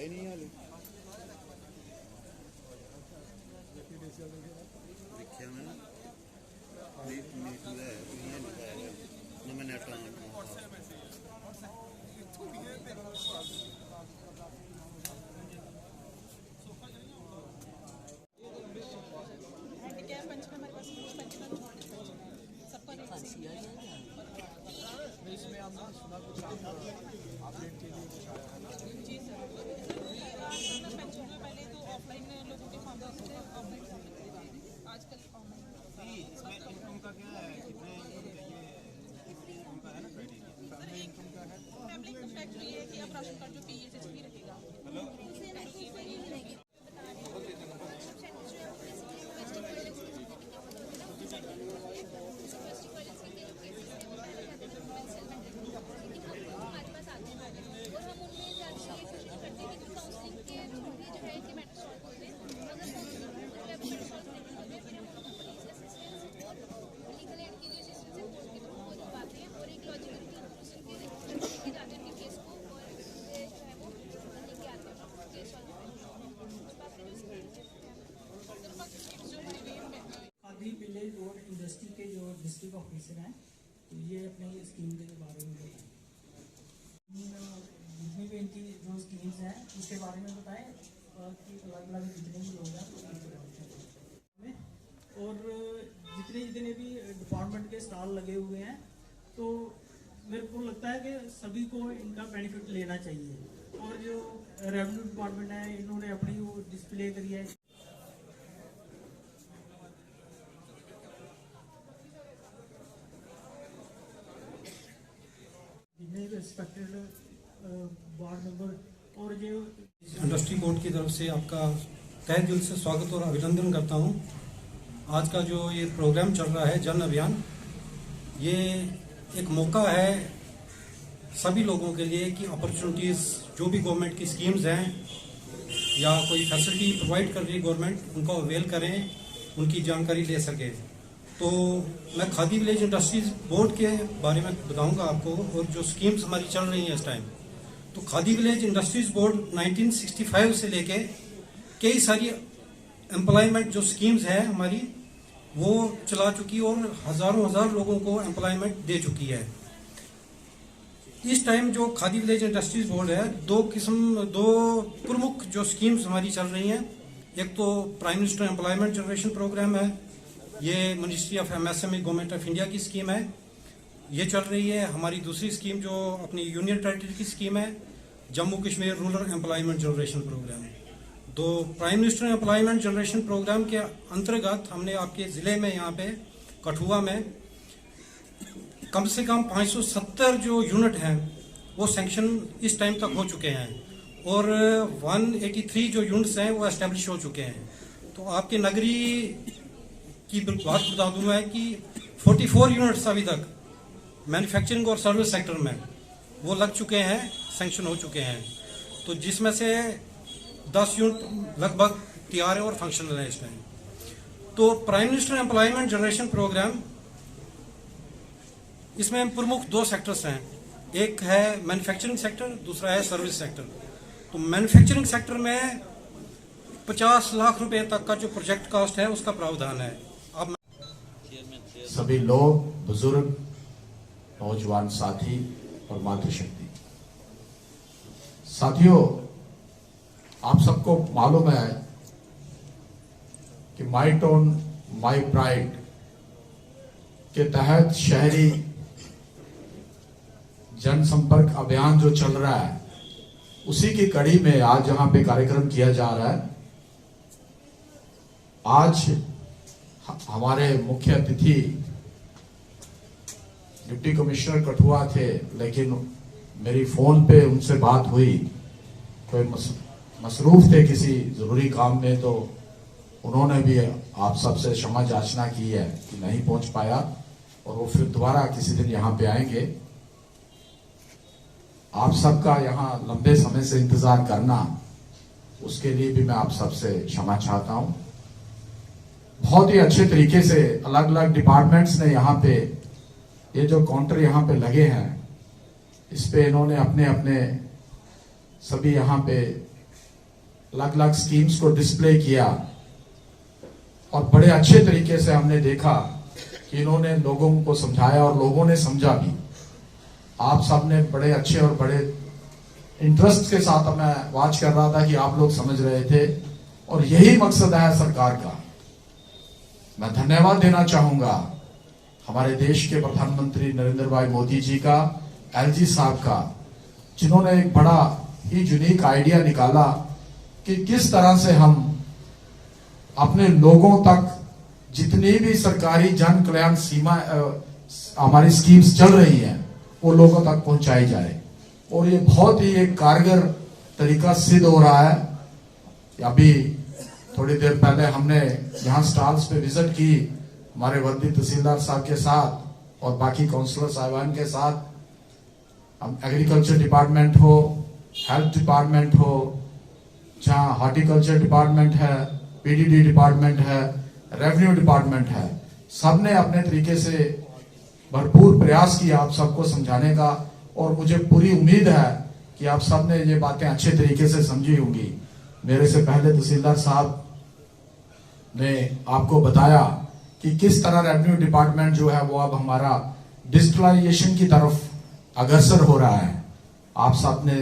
आए नहीं हाले देखिए मैं नीट है ये लिखा है ना मैंने नेट इसमें हमने सुना कुछ अपडेट के लिए कुछ आया है ना जी सर पेंशन में पहले तो ऑफलाइन लोगों के फॉर्म भरते थे ऑफलाइन आजकल ऑनलाइन इसमें इनकम का क्या है कितने इनकम का है ना क्राइटेरिया फैमिली इनकम का है फैमिली इनकम टैक्स ये है कि अब राशन कार्ड जो पीएचएच भी रहेगा विलेज रोड इंडस्ट्री के जो डिस्ट्रिक्ट ऑफिसर हैं तो ये अपने स्कीम के बारे में बताएं जितनी भी इनकी जो स्कीम्स हैं उसके बारे में बताएं कि अलग अलग जितने भी लोग हैं और जितने भी डिपार्टमेंट के स्टॉल लगे हुए हैं तो मेरे को लगता है कि सभी को इनका बेनिफिट लेना चाहिए और जो रेवेन्यू डिपार्टमेंट है इन्होंने अपनी वो डिस्प्ले करी है रिस्पेक्टेड वार्ड मेंबर और जो इंडस्ट्री बोर्ड की तरफ से आपका तहे दिल से स्वागत और अभिनंदन करता हूं। आज का जो ये प्रोग्राम चल रहा है जन अभियान, ये एक मौका है सभी लोगों के लिए कि अपॉर्चुनिटीज़ जो भी गवर्नमेंट की स्कीम्स हैं या कोई फैसिलिटी प्रोवाइड कर रही है गवर्नमेंट उनको अवेल करें, उनकी जानकारी ले सकें। तो मैं खादी विलेज इंडस्ट्रीज बोर्ड के बारे में बताऊंगा आपको और जो स्कीम्स हमारी चल रही हैं इस टाइम। तो खादी विलेज इंडस्ट्रीज बोर्ड 1965 से लेके कई सारी एम्प्लॉयमेंट जो स्कीम्स हैं हमारी वो चला चुकी और हजार लोगों को एम्प्लॉयमेंट दे चुकी है। इस टाइम जो खादी विलेज इंडस्ट्रीज बोर्ड है दो प्रमुख जो स्कीम्स हमारी चल रही हैं, एक तो prime minister employment generation Programme है, ये ministry of MSME government of India की स्कीम है, ये चल रही है। हमारी दूसरी स्कीम जो अपनी यूनियन टेरिटरी की स्कीम है Jammu Kashmir rural employment generation programme. तो prime minister employment generation programme के अंतर्गत हमने आपके ज़िले में यहाँ पे कठुआ में कम से कम 570 जो यूनिट हैं वो सैंक्शन इस टाइम तक हो चुके हैं और 183 जो यूनिट्स हैं वो एस्टेब्लिश हो चुके हैं। तो आपके नगरी की बात बता दूं मैं कि 44 यूनिट्स अभी तक मैन्युफैक्चरिंग और सर्विस सेक्टर में वो लग चुके हैं, सैंक्शन हो चुके हैं। तो जिसमें से 10 यूनिट लगभग तैयार है और फंक्शनल है इस टाइम। तो prime minister employment generation Programme, इसमें प्रमुख 2 सेक्टर्स हैं, एक है मैन्युफैक्चरिंग सेक्टर, दूसरा है सर्विस सेक्टर। तो मैन्युफैक्चरिंग सेक्टर में 50 लाख रुपए तक का जो प्रोजेक्ट कॉस्ट है उसका प्रावधान है। अब सभी लोग, बुजुर्ग, नौजवान साथी और मातृशक्ति साथियों, आप सबको मालूम है कि माई टाउन माई प्राइड के तहत शहरी जनसंपर्क अभियान जो चल रहा है उसी की कड़ी में आज यहां पे कार्यक्रम किया जा रहा है। आज हमारे मुख्य अतिथि डिप्टी कमिश्नर कठुआ थे, लेकिन मेरी फोन पे उनसे बात हुई, कोई मसरूफ थे किसी जरूरी काम में, तो उन्होंने भी आप सबसे क्षमा याचना की है कि नहीं पहुंच पाया और वो फिर दोबारा किसी दिन यहाँ पे आएंगे। आप सबका यहाँ लंबे समय से इंतजार करना, उसके लिए भी मैं आप सबसे क्षमा चाहता हूं। बहुत ही अच्छे तरीके से अलग अलग डिपार्टमेंट्स ने यहाँ पे ये जो काउंटर यहाँ पे लगे हैं, इस पे इन्होंने अपने अपने सभी यहाँ पे अलग अलग स्कीम्स को डिस्प्ले किया और बड़े अच्छे तरीके से हमने देखा कि इन्होंने लोगों को समझाया और लोगों ने समझा भी। आप सब ने बड़े अच्छे और बड़े इंटरेस्ट के साथ मैं वॉच कर रहा था कि आप लोग समझ रहे थे और यही मकसद है सरकार का। मैं धन्यवाद देना चाहूंगा हमारे देश के प्रधानमंत्री नरेंद्र भाई मोदी जी का, एलजी साहब का, जिन्होंने एक बड़ा ही यूनिक आइडिया निकाला कि किस तरह से हम अपने लोगों तक जितनी भी सरकारी जन कल्याण सीमा हमारी स्कीम्स चल रही हैं वो लोगों तक पहुंचाई जाए। और ये बहुत ही एक कारगर तरीका सिद्ध हो रहा है। अभी थोड़ी देर पहले हमने यहाँ स्टॉल्स पे विजिट की हमारे वर्दी तहसीलदार साहब के साथ और बाकी काउंसलर साहिबान के साथ। हम एग्रीकल्चर डिपार्टमेंट हो, हेल्थ डिपार्टमेंट हो, जहाँ हॉर्टिकल्चर डिपार्टमेंट है, पीडीडी डिपार्टमेंट है, रेवेन्यू डिपार्टमेंट है, सबने अपने तरीके से भरपूर प्रयास किया आप सबको समझाने का। और मुझे पूरी उम्मीद है कि आप सबने ये बातें अच्छे तरीके से समझी होंगी। मेरे से पहले तहसीलदार साहब ने आपको बताया कि किस तरह रेवेन्यू डिपार्टमेंट जो है वो अब हमारा डिजिटलाइजेशन की तरफ अग्रसर हो रहा है। आप सब ने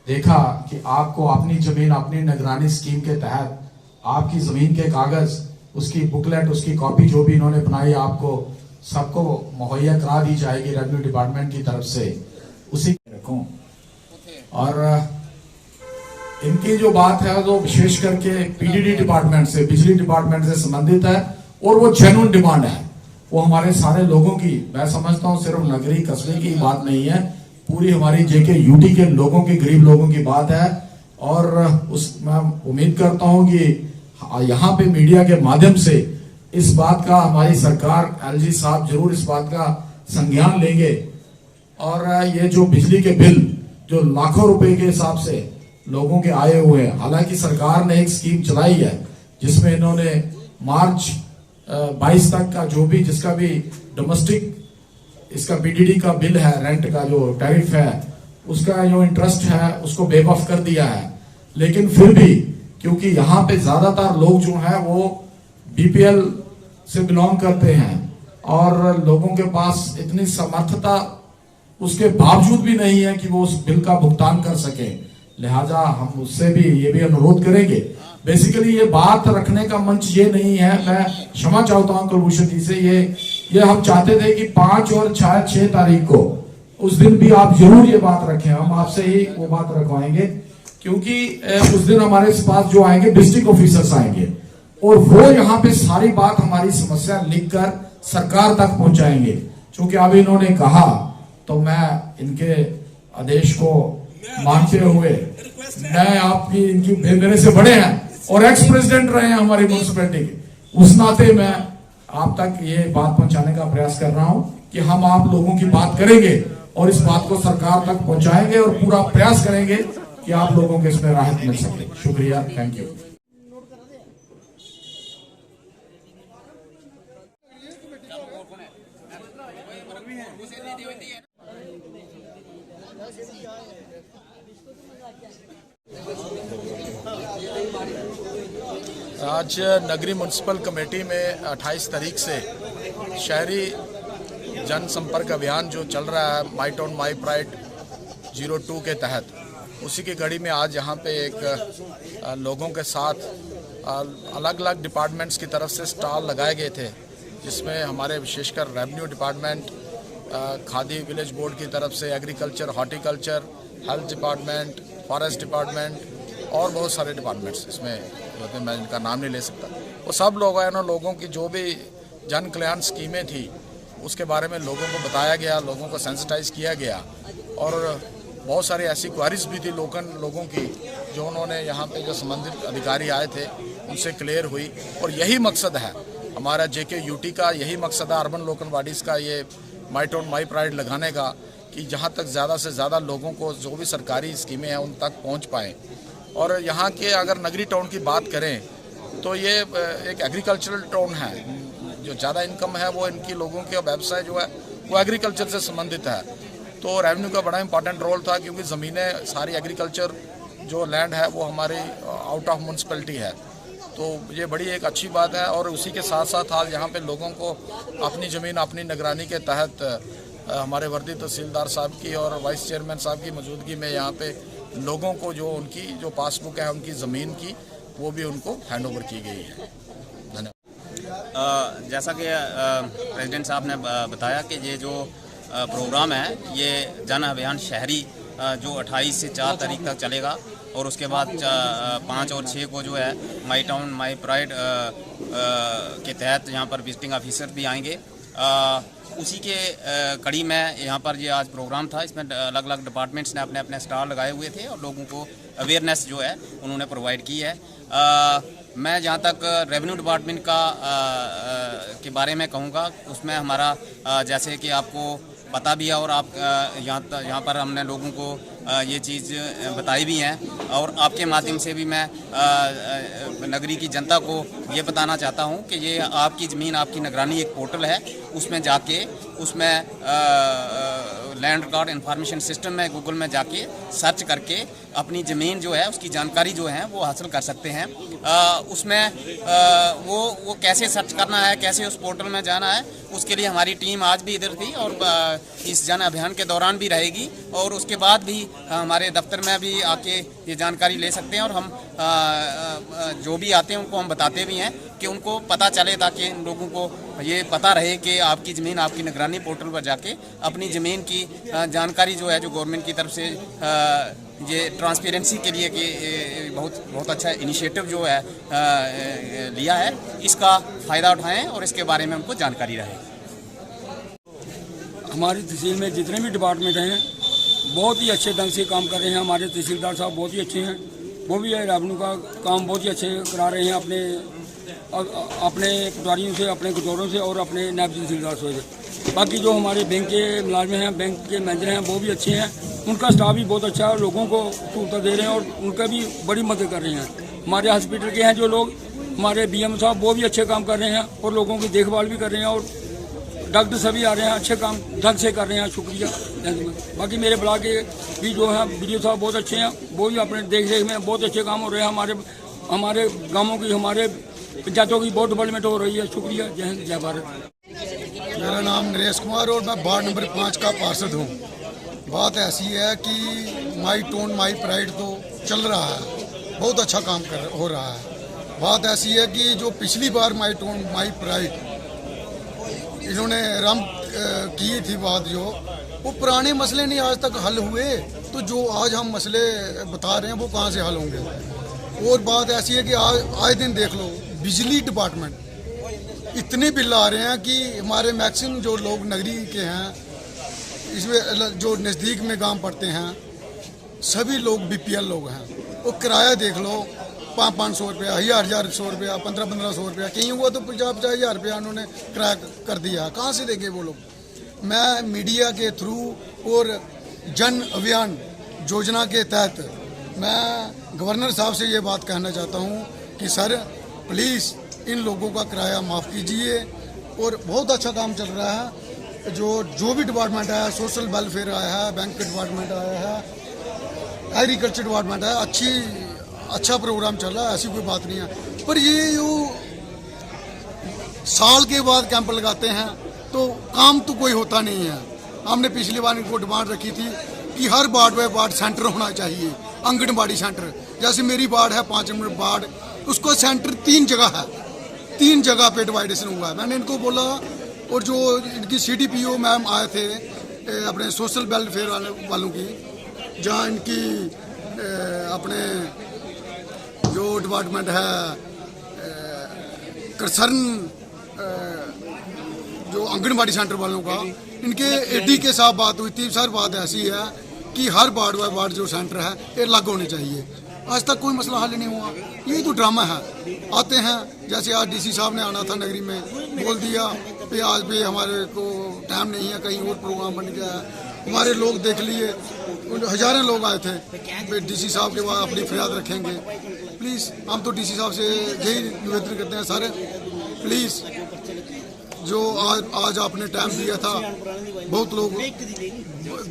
देखा कि आपको अपनी जमीन अपनी निगरानी स्कीम के तहत आपकी जमीन के कागज, उसकी बुकलेट, उसकी कॉपी जो भी इन्होंने बनाई आपको सबको मुहैया करा दी जाएगी रेवेन्यू डिपार्टमेंट की तरफ से। उसी रखूं और इनकी जो बात है वो विशेष करके पीडीडी डिपार्टमेंट से, बिजली डिपार्टमेंट से संबंधित है और वो जेन्युइन डिमांड है। वो हमारे सारे लोगों की, मैं समझता हूँ सिर्फ नगरी कस्बे की बात नहीं है, पूरी हमारी जेके यूटी के लोगों की, गरीब लोगों की बात है। और मैं उम्मीद करता हूँ कि यहाँ पे मीडिया के माध्यम से इस बात का हमारी सरकार, एलजी साहब जरूर इस बात का संज्ञान लेंगे। और ये जो बिजली के बिल जो लाखों रुपए के हिसाब से लोगों के आए हुए हैं, हालांकि सरकार ने एक स्कीम चलाई है जिसमें इन्होंने मार्च 22 तक का जो भी जिसका भी डोमेस्टिक इसका बीडीडी का बिल है, रेंट का जो टैरिफ है, उसका जो इंटरेस्ट है उसको वेव ऑफ कर दिया है। लेकिन फिर भी क्योंकि यहाँ पे ज्यादातर लोग जो हैं वो बीपीएल से बिलोंग करते हैं और लोगों के पास इतनी समर्थता उसके बावजूद भी नहीं है कि वो उस बिल का भुगतान कर सके, लिहाजा हम उससे भी ये भी अनुरोध करेंगे। बेसिकली ये बात रखने का मंच ये नहीं है, मैं क्षमा चाहता हूं कुलभूषण जी से। ये हम चाहते थे कि 5 और 6 तारीख को उस दिन भी आप जरूर ये बात रखें, हम आपसे ही वो बात रखवाएंगे क्योंकि उस दिन हमारे पास जो आएंगे डिस्ट्रिक्ट ऑफिसर्स आएंगे और वो यहाँ पे सारी बात हमारी समस्या लिखकर सरकार तक पहुंचाएंगे। क्योंकि अभी इन्होंने कहा तो मैं इनके आदेश को मानते हुए, मैं आपकी इनकी मेरे से बड़े हैं और एक्स प्रेसिडेंट रहे हैं हमारी म्यूनिसिपैलिटी के, उस नाते मैं आप तक ये बात पहुंचाने का प्रयास कर रहा हूं कि हम आप लोगों की बात करेंगे और इस बात को सरकार तक पहुंचाएंगे और पूरा प्रयास करेंगे कि आप लोगों को इसमें राहत मिल सके। शुक्रिया, थैंक यू। आज नगरी म्यूनसिपल कमेटी में 28 तारीख से शहरी जन संपर्क अभियान जो चल रहा है माई टाउन माई प्राइड 02 के तहत, उसी की कड़ी में आज यहाँ पे एक लोगों के साथ अलग अलग डिपार्टमेंट्स की तरफ से स्टॉल लगाए गए थे, जिसमें हमारे विशेषकर revenue department, khadi village board की तरफ से, agriculture, horticulture, health department, forest department और बहुत सारे डिपार्टमेंट्स इसमें होते हैं, मैं इनका नाम नहीं ले सकता। वो सब लोग आए ना, लोगों की जो भी जन कल्याण स्कीमें थी उसके बारे में लोगों को बताया गया, लोगों को सेंसिटाइज किया गया और बहुत सारी ऐसी क्वारीज भी थी लोगों की जो उन्होंने यहाँ पे जो संबंधित अधिकारी आए थे उनसे क्लियर हुई। और यही मकसद है हमारा जेके यूटी का, यही मकसद है अर्बन लोकल बॉडीज़ का ये माई टाउन माई प्राइड लगाने का कि जहाँ तक ज़्यादा से ज़्यादा लोगों को जो भी सरकारी स्कीमें हैं उन तक पहुँच पाएँ। और यहाँ के अगर नगरी टाउन की बात करें तो ये एक एग्रीकल्चरल टाउन है, जो ज़्यादा इनकम है वो इनकी लोगों के व्यवसाय जो है वो एग्रीकल्चर से संबंधित है। तो रेवेन्यू का बड़ा इंपॉर्टेंट रोल था क्योंकि ज़मीनें सारी एग्रीकल्चर जो लैंड है वो हमारी आउट ऑफ म्यूनसिपैलिटी है। तो ये बड़ी एक अच्छी बात है। और उसी के साथ साथ आज यहाँ पे लोगों को अपनी ज़मीन अपनी निगरानी के तहत हमारे वर्दी तहसीलदार साहब की और वाइस चेयरमैन साहब की मौजूदगी में यहाँ पे लोगों को जो उनकी जो पासबुक है उनकी ज़मीन की वो भी उनको हैंड ओवर की गई है। धन्यवाद। जैसा कि प्रेसिडेंट साहब ने बताया कि ये जो प्रोग्राम है ये जन अभियान शहरी जो 28 से 4 तारीख तक चलेगा और उसके बाद 5 और 6 को जो है माई टाउन माई प्राइड के तहत यहाँ पर विजिटिंग ऑफिसर भी आएंगे। उसी के कड़ी में यहाँ पर ये आज प्रोग्राम था। इसमें अलग अलग डिपार्टमेंट्स ने अपने अपने स्टॉल लगाए हुए थे और लोगों को अवेयरनेस जो है उन्होंने प्रोवाइड की है। मैं जहाँ तक रेवेन्यू डिपार्टमेंट का के बारे में कहूँगा, उसमें हमारा जैसे कि आपको पता भी है और आप यहाँ पर हमने लोगों को ये चीज़ बताई भी हैं और आपके माध्यम से भी मैं नगरी की जनता को ये बताना चाहता हूँ कि ये आपकी ज़मीन आपकी निगरानी एक पोर्टल है। उसमें जाके उसमें लैंड रिकॉर्ड इंफॉर्मेशन सिस्टम में गूगल में जाके सर्च करके अपनी ज़मीन जो है उसकी जानकारी जो है वो हासिल कर सकते हैं। उसमें वो कैसे सर्च करना है, कैसे उस पोर्टल में जाना है, उसके लिए हमारी टीम आज भी इधर थी और इस जन अभियान के दौरान भी रहेगी और उसके बाद भी हमारे दफ्तर में भी आके ये जानकारी ले सकते हैं। और हम जो भी आते हैं उनको हम बताते भी हैं कि उनको पता चले, ताकि इन लोगों को ये पता रहे कि आपकी ज़मीन आपकी निगरानी पोर्टल पर जाके अपनी ज़मीन की जानकारी जो है, जो गवर्नमेंट की तरफ से ये ट्रांसपेरेंसी के लिए कि बहुत अच्छा इनिशिएटिव जो है लिया है, इसका फ़ायदा उठाएं और इसके बारे में उनको जानकारी रहे। हमारी तहसील में जितने भी डिपार्टमेंट हैं बहुत ही अच्छे ढंग से काम कर रहे हैं। हमारे तहसीलदार साहब बहुत ही अच्छे हैं, वो भी रेवेन्यू का काम बहुत ही अच्छे करा रहे हैं अपने पटवारियों से, अपने गटोरों से और अपने नायब तहसीलदार से। बाकी जो हमारे बैंक के मुलाजिम हैं, बैंक के मैनेजर हैं, वो भी अच्छे हैं। उनका स्टाफ भी बहुत अच्छा है, लोगों को सहूलत दे रहे हैं और उनका भी बड़ी मदद कर रहे हैं। हमारे हॉस्पिटल के हैं जो लोग, हमारे BM साहब, वो भी अच्छे काम कर रहे हैं और लोगों की देखभाल भी कर रहे हैं और डॉक्टर सभी आ रहे हैं, अच्छे काम ढंग से कर रहे हैं। शुक्रिया। बाकी मेरे ब्लॉक के भी जो है BDO साहब बहुत अच्छे हैं, वो भी अपने देख रेख में बहुत अच्छे काम हो रहे हैं। हमारे गाँवों की, हमारे पंचायतों की बहुत डेवलपमेंट हो रही है। शुक्रिया। जय हिंद, जय भारत। मेरा नाम नरेश कुमार और मैं वार्ड नंबर 5 का पार्षद हूँ। बात ऐसी है कि माई टाउन माई प्राइड तो चल रहा है, बहुत अच्छा काम हो रहा है। बात ऐसी है कि जो पिछली बार माई टाउन माई प्राइड इन्होंने की थी बात, जो वो पुराने मसले नहीं आज तक हल हुए, तो जो आज हम मसले बता रहे हैं वो कहाँ से हल होंगे। और बात ऐसी है कि आज दिन देख लो, बिजली डिपार्टमेंट इतने बिल आ रहे हैं कि हमारे मैक्सिमम जो लोग नगरी के हैं, इसमें जो नज़दीक में गांव पड़ते हैं, सभी लोग BPL लोग हैं। वो किराया देख लो, 500-500 रुपया, 1000-1100 रुपया, 1500-1500 रुपया, कहीं हुआ तो 50-50 रुपया उन्होंने किराया कर दिया। कहाँ से देंगे वो लोग। मैं मीडिया के थ्रू और जन अभियान योजना के तहत मैं गवर्नर साहब से ये बात कहना चाहता हूँ कि सर प्लीज़ इन लोगों का किराया माफ़ कीजिए। और बहुत अच्छा काम चल रहा है। जो भी डिपार्टमेंट आया, सोशल वेलफेयर आया है, बैंक डिपार्टमेंट आया है, एग्रीकल्चर डिपार्टमेंट आया, अच्छा प्रोग्राम चल रहा है, ऐसी कोई बात नहीं है। पर ये जो साल के बाद कैंप लगाते हैं तो काम तो कोई होता नहीं है। हमने पिछली बार इनको डिमांड रखी थी कि हर वार्ड में वार्ड सेंटर होना चाहिए, आंगनबाड़ी सेंटर। जैसे मेरी वार्ड है 5 नंबर वार्ड, उसको सेंटर 3 जगह है, 3 जगह पे डिवाइडेशन हुआ है। मैंने इनको बोला, और जो इनकी CDPO मैम आए थे अपने सोशल वेलफेयर वालों की, जहाँ इनकी अपने जो डिपार्टमेंट है कंसर्न जो आंगनबाड़ी सेंटर वालों का, इनके AD के साथ बात हुई थी। सर बात ऐसी है कि हर वार्ड बाय वार्ड जो सेंटर है ये अलग होने चाहिए। आज तक कोई मसला हल नहीं हुआ। ये तो ड्रामा है। आते हैं, जैसे आज DC साहब ने आना था नगरी में, बोल दिया कि आज भी हमारे को टाइम नहीं है, कहीं और प्रोग्राम बन गया है। हमारे लोग देख लिए, हजारों लोग आए थे। DC साहब के बाद अपनी फरियाद रखेंगे। प्लीज़ हम तो DC साहब से यही निवेदन करते हैं, सर प्लीज़ जो आज आपने टाइम दिया था। बहुत लोग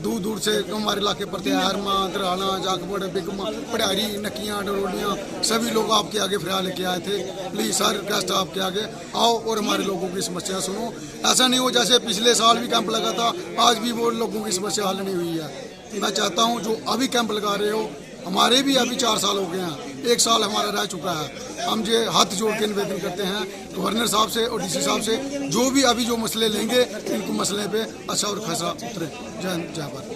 दूर दूर से हमारे इलाके पर थे, हरमा, दराना, जागबड़, बिगमा, पढ़ारी, नकियाँ, डरोलियाँ, सभी लोग आपके आगे फिलहाल लेके आए थे। प्लीज़ सर, रिक्वेस्ट आपके आगे आओ और हमारे लोगों की समस्या सुनो। ऐसा नहीं हो जैसे पिछले साल भी कैंप लगा था, आज भी वो लोगों की समस्या हल नहीं हुई है। मैं चाहता हूँ जो अभी कैंप लगा रहे हो, हमारे भी अभी 4 साल हो गए हैं, 1 साल हमारा रह चुका है। हम ये हाथ जोड़ के निवेदन करते हैं गवर्नर साहब से और डीसी साहब से, जो भी अभी जो मसले लेंगे इनको मसले पे अच्छा और खासा उतरे। जय हिंद, जय भारत।